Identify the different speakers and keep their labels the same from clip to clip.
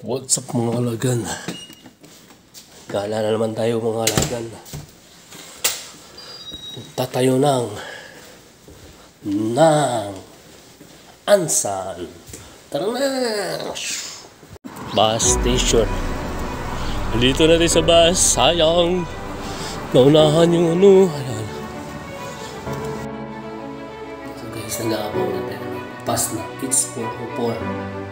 Speaker 1: What's up mga kalagan? Gala na naman tayo mga kalagan. Tatayo ng Ansan. Tara na! Bus station. Dito na tayo sa bus. Sayang. Naunahan yung ano. Ayan. So guys, nag-aabaw na tayo ng bus na Kids 404.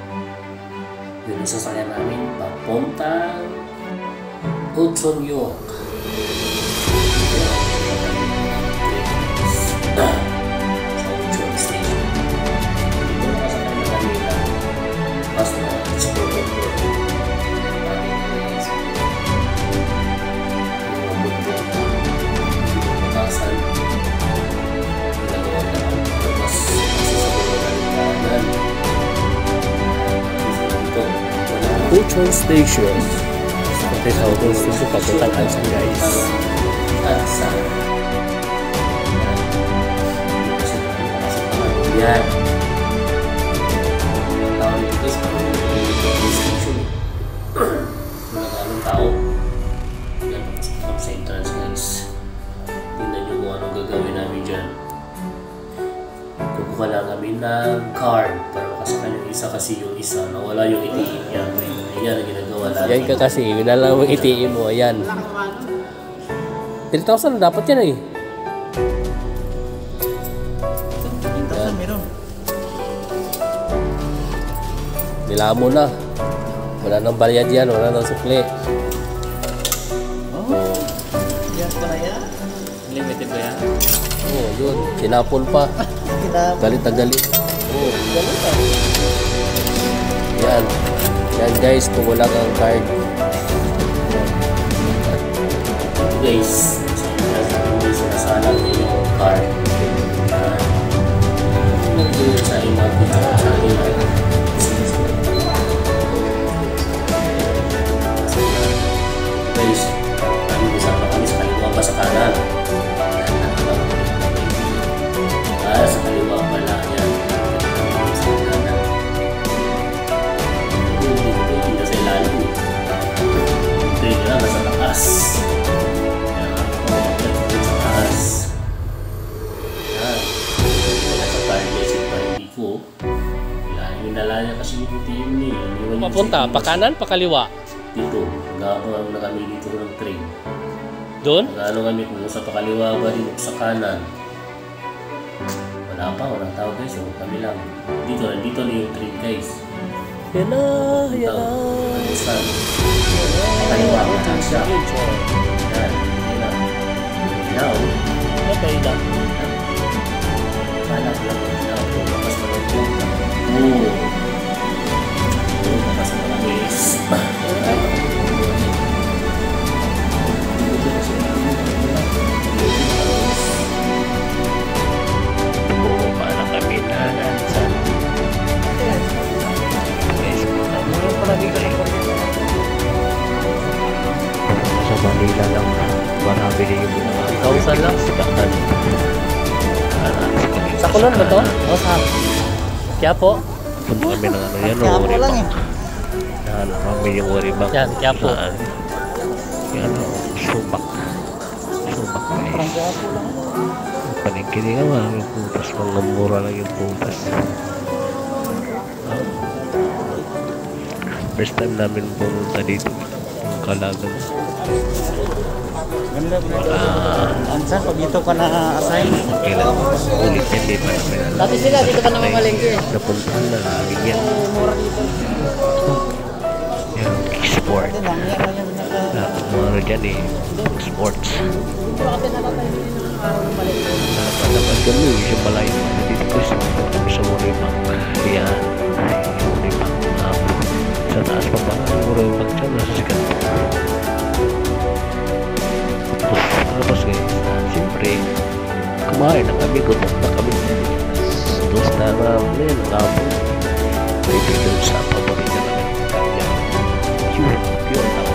Speaker 1: Yun ang sasakyan namin papuntang Hudson York. Sa Hudson Station. Dito na kasakyan na kami ng bus na Kids 404. Hudson Station. Ito sa Hudson Station papuntang Ansan guys. Ansan. Yan. Tawag dito guys, Hudson Station. Maraming tao. Yan, pasok sa entrance guys. Tingnan nyo kung anong gagawin namin dyan. Kukuha lang kami ng card para makasakay yung isa kasi yung isa nawala yung ATM niya. Yan ang ginagawa natin. Yan ka kasi, winala mo ATM mo. Ayan. 3,000 dapat yan eh.
Speaker 2: 3,000 meron.
Speaker 1: Nilamo na. Wala nang bayad yan, wala nang sukli.
Speaker 2: Oh. Yan pala yan. Limited ba yan?
Speaker 1: Oo, yun. Sinapon pa. Galit na galit. Oo.
Speaker 2: Galit ah.
Speaker 1: Yan. Yan guys, kung wala kang card. Guys, sinasalang niyo yung card. Nandun sa imag sa ilang. Guys, kami bisa pa kami sa kaliwa pa sa kanan. Sa kaliwa pala yan. Hindi sa ilalim. Hindi na nasa taas. Sa taas. Yan. Nasa cardless pa hindi ko. Hinala niya kasi yung team niya. Papunta? Pa kanan? Pa kaliwa? Dito. Nagkakaroon na kami dito ng train. Doon? Nagkano kami kung sa pakaliwa ba rin sa kanan. Wala pa, walang tao guys, so kami lang. Dito na yung train guys. Yan na, yan na. Saan? Kaliwa ka na siya. Yan, yan na. Ilaw. Okay lang. Kala ko lang ang ilaw. Bakas na lang po. Oo. Bakas na lang guys.
Speaker 3: Sa Manila lang marami din yung
Speaker 1: Kausan lang sikatan. Sa Kulon ba to? O sa Quiapo?
Speaker 3: Punta kami ng ano yan,
Speaker 2: Quiapo lang eh.
Speaker 3: Kami yung Waribang.
Speaker 1: Yan, Quiapo.
Speaker 3: Yan, Subak guys.
Speaker 2: Quiapo lang.
Speaker 3: Paningkini ka man, yung putas, mga mura lang yung putas. First time namin pumunta dito, yung Kalagan.
Speaker 2: Ganda po. Ansan, pag dito ka na-assign?
Speaker 3: Okay lang, ulit yan, di pa namin alam.
Speaker 2: Dati sila, dito ka na mamalengke.
Speaker 3: Napuntahan na namin yan.
Speaker 2: Mura dito.
Speaker 3: Yan, sport.
Speaker 2: Ito lang, yan lang yung
Speaker 3: Lahat ng mga ano dyan eh, sports.
Speaker 2: Dito kasi nakatayo din ng araw ng malengke.
Speaker 3: Dapat kami, yung malayo na dito ko sa Waribang. Yan, Waribang. Sa taas pa ba ang Waribang dyan, nasa sikat. Tapos guys, siyempre, kumain na kami, gutok na kami. Tapos na namin, nakapon. Pwede doon sa paborito namin. Yun lang.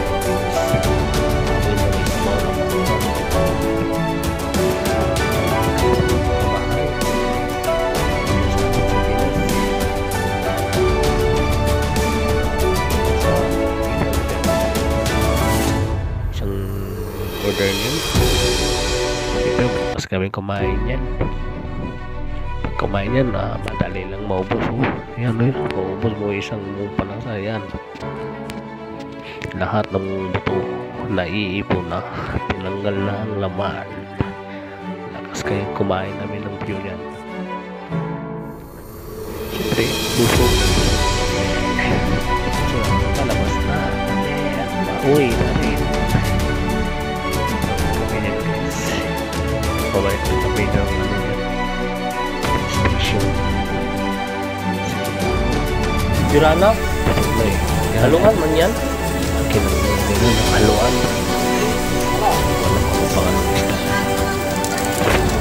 Speaker 3: order niyan. Siyempre, bukas kami kumain yan. Pag kumain yan, madali lang maubos. Yan, maubos mo isang panasa. Yan. Lahat ng buto naiipon na, tinanggal na ang laman. Lakas kayo kumain namin ng view yan. Siyempre, busog. So, palabas na. Uwi na rin. Kami yan guys. Pabalik na kami ng station.
Speaker 1: Dirana? Halungan man yan?
Speaker 3: Akin ang nila ng haluan. Wala ko pangalan nila.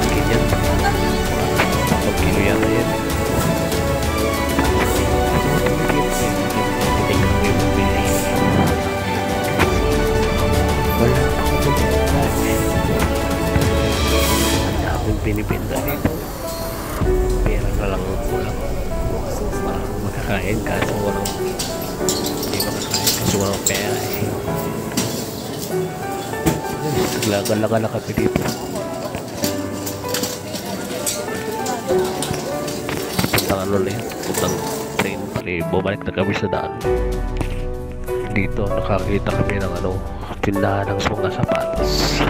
Speaker 3: Ganyan. Pag-kilo yan na yan. Hindi kami mabili. Wala ako mabili. Ang daming pinipinta dito. Pera na lang kulang. Parang makakain kaso walang hindi makakain kasi walang pera eh. Naglaga-laga na kami dito. Puntang ano na yan, puntang train pala, bumalik na kami sa daan. Dito nakakita kami ng tindahan ng mga sapatos.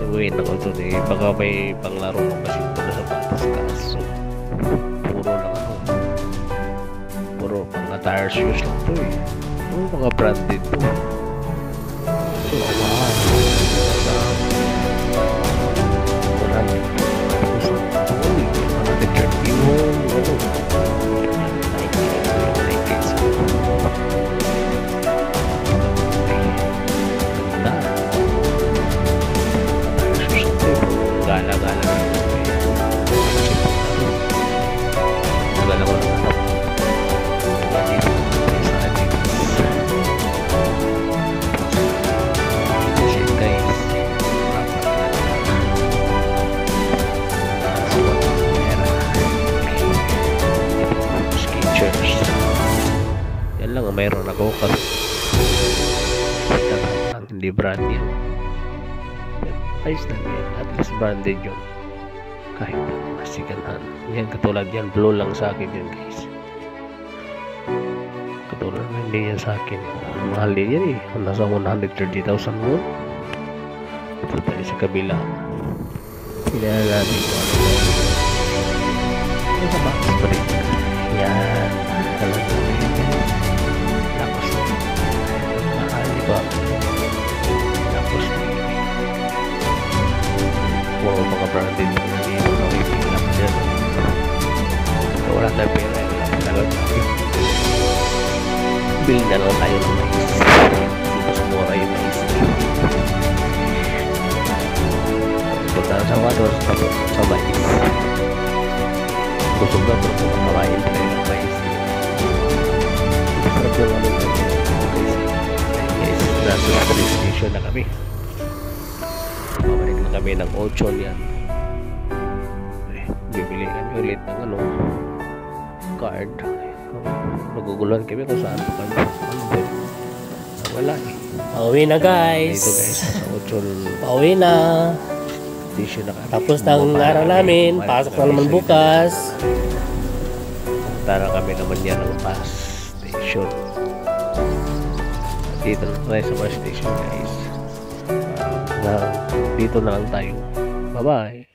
Speaker 3: Tuwin ako doon eh, baka may panglaro ng masinto na sapatos kaso puro lang puro pang tire shoes lang to eh. Mga branded to. So, mahal. Yan lang ang mayroon ako kasi hindi brand yan. Ayos lang yan, at least branded yun kahit masiganan yan. Katulad yan, blue lang sa akin yun guys. Katulad na hindi yan sa akin, mahal din yan eh, nasa 130,000 mo. Ito tayo sa kabila, kailangan natin ito ano sa box pa rin yan. Talaga tapos mahal diba, tapos puro mga branded na dito na ipila ka dyan. Wala tayo pera, talaga bili na lang tayo ng mais. Mas mura yung mais. Punta sa wados sa mais. Busog na pero kumakawain tayo ng mais. Sarap yung ano na guys. Nasa police station na kami. Pabalik na kami ng 8 yan. Bibili kami ulit ng card. Naguguluhan kami kung saan pa kami. Wala eh.
Speaker 1: Pauwi na guys.
Speaker 3: Dito guys, sa 8
Speaker 1: Pauwi na.
Speaker 3: station na kami.
Speaker 1: Tapos ng araw namin, pasok na naman bukas.
Speaker 3: Tara kami naman yan ng bus station. Dito na tayo sa bus station guys. Dito na lang tayo. Bye bye.